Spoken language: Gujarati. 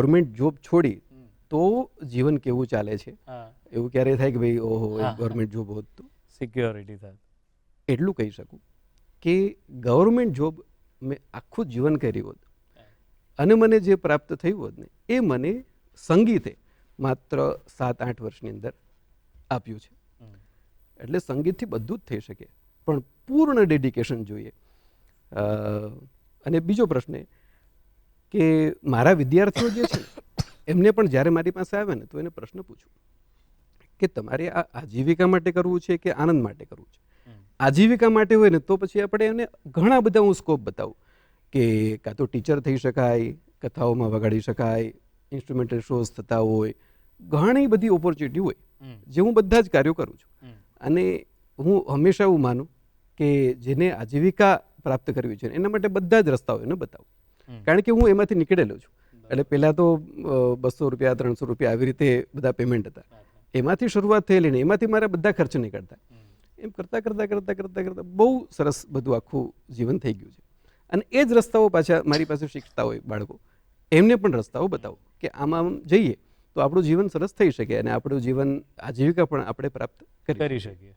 ગવર્મેન્ટ જોબ છોડી તો જીવન કેવું ચાલે છે હા એવું ક્યારે થાય કે ભાઈ ઓહો ગવર્મેન્ટ જોબ હોત તો સિક્યોરિટી થાય. એટલું કહી શકું કે ગવર્મેન્ટ જોબ મેં આખું જીવન કરી હોત અને મને જે પ્રાપ્ત થયું હોત ને એ મને સંગીતે માત્ર 7-8 વર્ષની અંદર આપ્યું છે. એટલે સંગીતથી બધું જ થઈ શકે પણ પૂર્ણ ડેડિકેશન જોઈએ. અને બીજો પ્રશ્ન એ કે મારા વિદ્યાર્થીઓ જે છે ને એમને પણ જ્યારે મારી પાસે આવે ને તો એને પ્રશ્ન પૂછું કે તમારે આ આજીવિકા માટે કરવું છે કે આનંદ માટે કરવું છે. આજીવિકા માટે હોય ને તો પછી આપણે એને ઘણા બધા હું સ્કોપ બતાવું કે કાં તો ટીચર થઈ શકાય, કથાઓમાં વગાડી શકાય, ઇન્સ્ટ્રુમેન્ટલ શોઝ થતા હોય, ઘણી બધી ઓપોર્ચ્યુનિટી હોય જે હું બધા જ કાર્યો કરું છું. અને હું હંમેશા એવું માનું કે જેને આજીવિકા પ્રાપ્ત કરવી છે એના માટે બધા જ રસ્તાઓ એને બતાવું. કારણ કે હું એમાંથી નીકળેલો છું. એટલે પહેલાં તો 200 રૂપિયા 300 રૂપિયા આવી રીતે બધા પેમેન્ટ હતા. એમાંથી શરૂઆત થયેલી ને એમાંથી મારા બધા ખર્ચ નીકળતા. એમ કરતાં કરતાં કરતાં કરતાં કરતાં બહુ સરસ બધું આખું જીવન થઈ ગયું છે. અને એ જ રસ્તાઓ પાછા મારી પાસે શીખતા હોય બાળકો, એમને પણ રસ્તાઓ બતાવો કે આમાં જઈએ તો આપણું જીવન સરસ થઈ શકે અને આપણું જીવન આજીવિકા પણ આપણે પ્રાપ્ત કરી શકીએ.